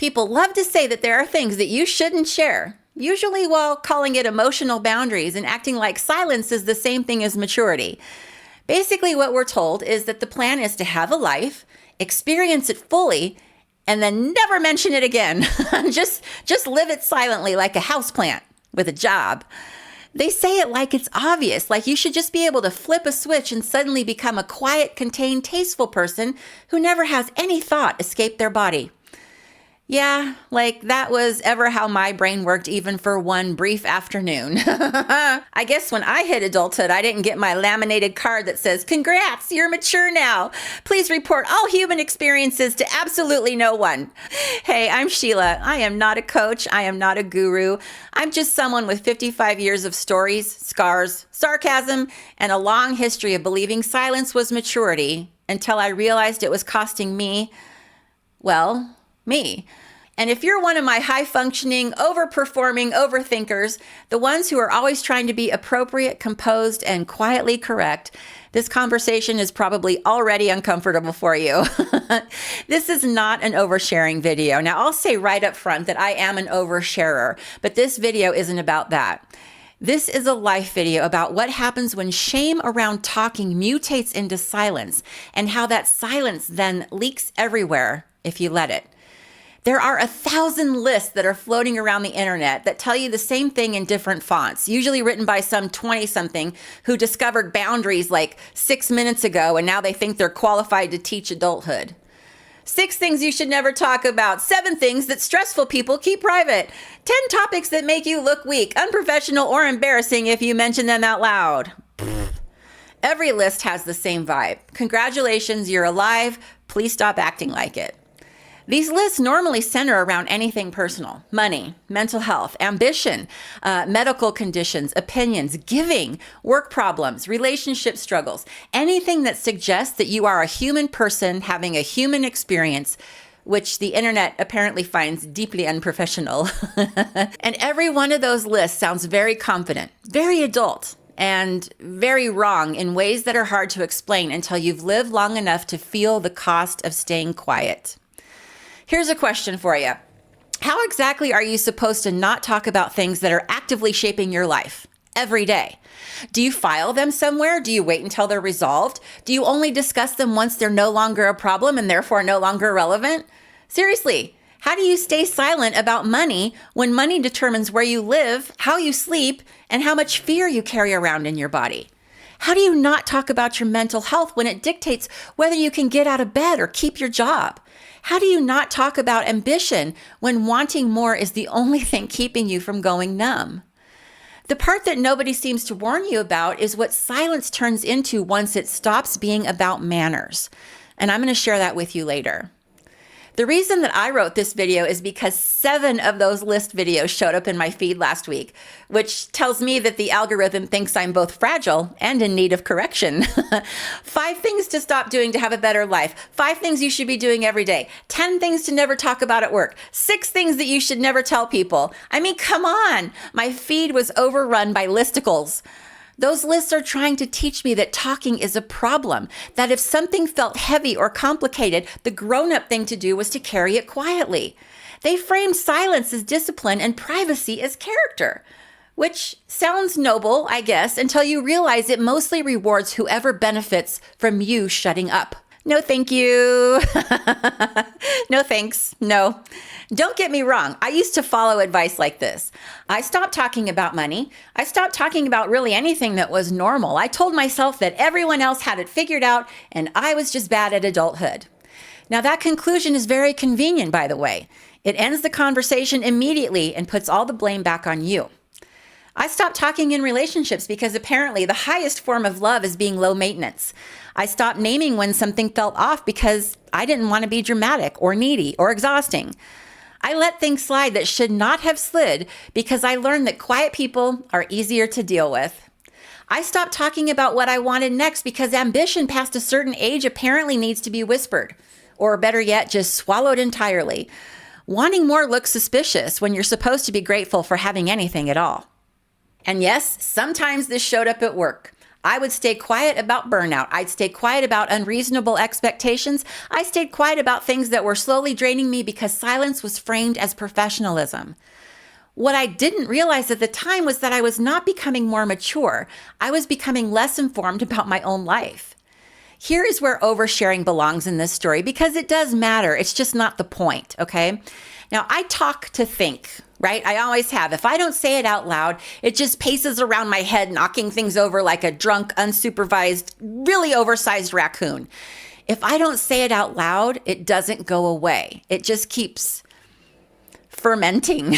People love to say that there are things that you shouldn't share, usually while calling it emotional boundaries and acting like silence is the same thing as maturity. Basically, what we're told is that the plan is to have a life, experience it fully, and then never mention it again. just live it silently like a houseplant with a job. They say it like it's obvious, like you should just be able to flip a switch and suddenly become a quiet, contained, tasteful person who never has any thought escape their body. Yeah, like that was ever how my brain worked even for one brief afternoon. I guess when I hit adulthood, I didn't get my laminated card that says, "Congrats, you're mature now. Please report all human experiences to absolutely no one." Hey, I'm Sheila. I am not a coach. I am not a guru. I'm just someone with 55 years of stories, scars, sarcasm, and a long history of believing silence was maturity until I realized it was costing me, well, me. And if you're one of my high-functioning, over-performing overthinkers, the ones who are always trying to be appropriate, composed, and quietly correct, this conversation is probably already uncomfortable for you. This is not an oversharing video. Now, I'll say right up front that I am an oversharer, but this video isn't about that. This is a life video about what happens when shame around talking mutates into silence and how that silence then leaks everywhere if you let it. There are 1,000 lists that are floating around the internet that tell you the same thing in different fonts, usually written by some 20-something who discovered boundaries like 6 minutes ago and now they think they're qualified to teach adulthood. 6 things you should never talk about. 7 things that stressful people keep private. 10 topics that make you look weak, unprofessional, or embarrassing if you mention them out loud. Every list has the same vibe. Congratulations, you're alive. Please stop acting like it. These lists normally center around anything personal: money, mental health, ambition, medical conditions, opinions, giving, work problems, relationship struggles, anything that suggests that you are a human person having a human experience, which the internet apparently finds deeply unprofessional. And every one of those lists sounds very confident, very adult, and very wrong in ways that are hard to explain until you've lived long enough to feel the cost of staying quiet. Here's a question for you. How exactly are you supposed to not talk about things that are actively shaping your life every day? Do you file them somewhere? Do you wait until they're resolved? Do you only discuss them once they're no longer a problem and therefore no longer relevant? Seriously, how do you stay silent about money when money determines where you live, how you sleep, and how much fear you carry around in your body? How do you not talk about your mental health when it dictates whether you can get out of bed or keep your job? How do you not talk about ambition when wanting more is the only thing keeping you from going numb? The part that nobody seems to warn you about is what silence turns into once it stops being about manners. And I'm going to share that with you later. The reason that I wrote this video is because 7 of those list videos showed up in my feed last week, which tells me that the algorithm thinks I'm both fragile and in need of correction. 5 things to stop doing to have a better life. 5 things you should be doing every day. 10 things to never talk about at work. 6 things that you should never tell people. I mean, come on. My feed was overrun by listicles. Those lists are trying to teach me that talking is a problem, that if something felt heavy or complicated, the grown-up thing to do was to carry it quietly. They frame silence as discipline and privacy as character, which sounds noble, I guess, until you realize it mostly rewards whoever benefits from you shutting up. No, thank you. No, thanks. No. Don't get me wrong. I used to follow advice like this. I stopped talking about money. I stopped talking about really anything that was normal. I told myself that everyone else had it figured out and I was just bad at adulthood. Now that conclusion is very convenient, by the way. It ends the conversation immediately and puts all the blame back on you. I stopped talking in relationships because apparently the highest form of love is being low maintenance. I stopped naming when something felt off because I didn't want to be dramatic or needy or exhausting. I let things slide that should not have slid because I learned that quiet people are easier to deal with. I stopped talking about what I wanted next because ambition past a certain age apparently needs to be whispered, or better yet, just swallowed entirely. Wanting more looks suspicious when you're supposed to be grateful for having anything at all. And yes, sometimes this showed up at work. I would stay quiet about burnout. I'd stay quiet about unreasonable expectations. I stayed quiet about things that were slowly draining me because silence was framed as professionalism. What I didn't realize at the time was that I was not becoming more mature. I was becoming less informed about my own life. Here is where oversharing belongs in this story because it does matter. It's just not the point, okay? Now, I talk to think, right? I always have. If I don't say it out loud, it just paces around my head, knocking things over like a drunk, unsupervised, really oversized raccoon. If I don't say it out loud, it doesn't go away. It just keeps fermenting.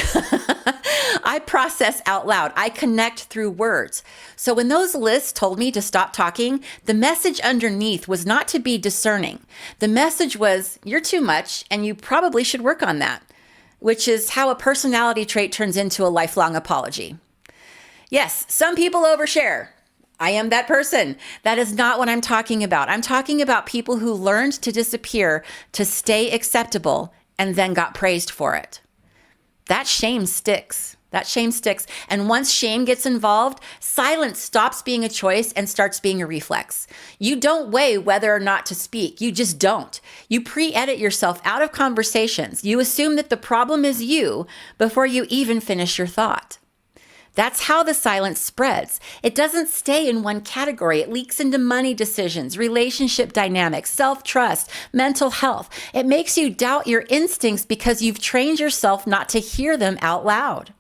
I process out loud. I connect through words. So when those lists told me to stop talking, the message underneath was not to be discerning. The message was, you're too much and you probably should work on that, which is how a personality trait turns into a lifelong apology. Yes, some people overshare. I am that person. That is not what I'm talking about. I'm talking about people who learned to disappear to stay acceptable and then got praised for it. That shame sticks. That shame sticks. And once shame gets involved, silence stops being a choice and starts being a reflex. You don't weigh whether or not to speak. You just don't. You pre-edit yourself out of conversations. You assume that the problem is you before you even finish your thought. That's how the silence spreads. It doesn't stay in one category. It leaks into money decisions, relationship dynamics, self-trust, mental health. It makes you doubt your instincts because you've trained yourself not to hear them out loud.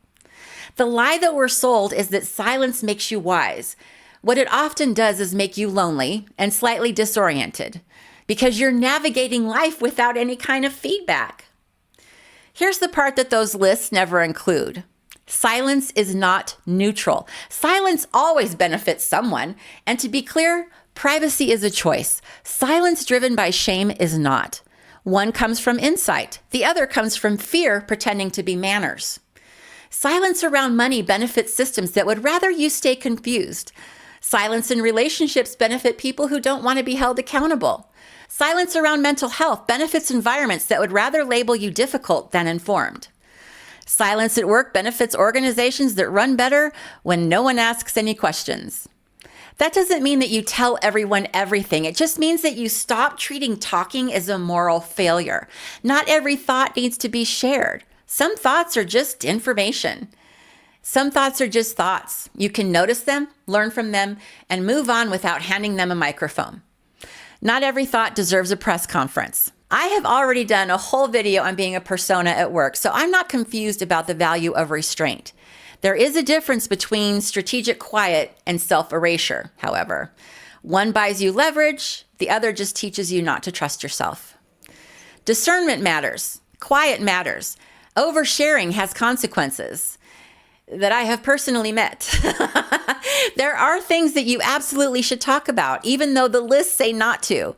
The lie that we're sold is that silence makes you wise. What it often does is make you lonely and slightly disoriented because you're navigating life without any kind of feedback. Here's the part that those lists never include. Silence is not neutral. Silence always benefits someone. And to be clear, privacy is a choice. Silence driven by shame is not. One comes from insight. The other comes from fear pretending to be manners. Silence around money benefits systems that would rather you stay confused. Silence in relationships benefit people who don't want to be held accountable. Silence around mental health benefits environments that would rather label you difficult than informed. Silence at work benefits organizations that run better when no one asks any questions. That doesn't mean that you tell everyone everything. It just means that you stop treating talking as a moral failure. Not every thought needs to be shared. Some thoughts are just information. Some thoughts are just thoughts. You can notice them, learn from them, and move on without handing them a microphone. Not every thought deserves a press conference. I have already done a whole video on being a persona at work, so I'm not confused about the value of restraint. There is a difference between strategic quiet and self-erasure, however. One buys you leverage, the other just teaches you not to trust yourself. Discernment matters. Quiet matters. Oversharing has consequences that I have personally met. There are things that you absolutely should talk about, even though the lists say not to.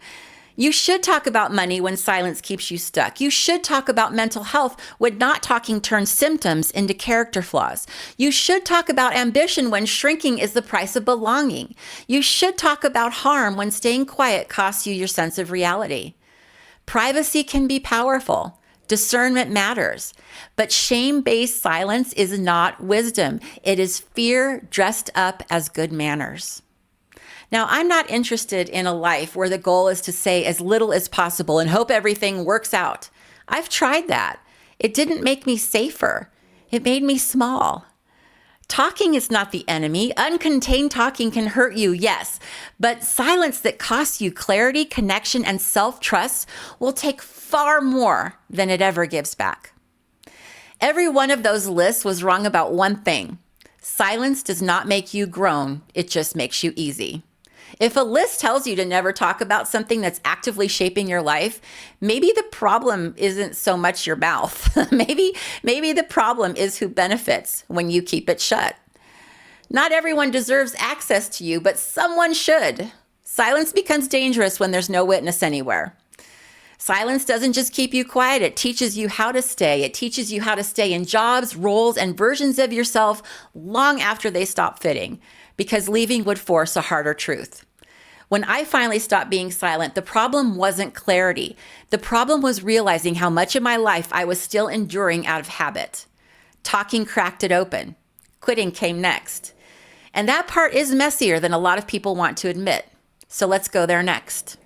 You should talk about money when silence keeps you stuck. You should talk about mental health when not talking turns symptoms into character flaws. You should talk about ambition when shrinking is the price of belonging. You should talk about harm when staying quiet costs you your sense of reality. Privacy can be powerful. Discernment matters. But shame-based silence is not wisdom. It is fear dressed up as good manners. Now, I'm not interested in a life where the goal is to say as little as possible and hope everything works out. I've tried that. It didn't make me safer. It made me small. Talking is not the enemy. Uncontained talking can hurt you, yes. But silence that costs you clarity, connection, and self-trust will take far more than it ever gives back. Every one of those lists was wrong about one thing. Silence does not make you grown. It just makes you easy. If a list tells you to never talk about something that's actively shaping your life, maybe the problem isn't so much your mouth. maybe the problem is who benefits when you keep it shut. Not everyone deserves access to you, but someone should. Silence becomes dangerous when there's no witness anywhere. Silence doesn't just keep you quiet. It teaches you how to stay. It teaches you how to stay in jobs, roles, and versions of yourself long after they stop fitting, because leaving would force a harder truth. When I finally stopped being silent, the problem wasn't clarity. The problem was realizing how much of my life I was still enduring out of habit. Talking cracked it open. Quitting came next. And that part is messier than a lot of people want to admit. So let's go there next.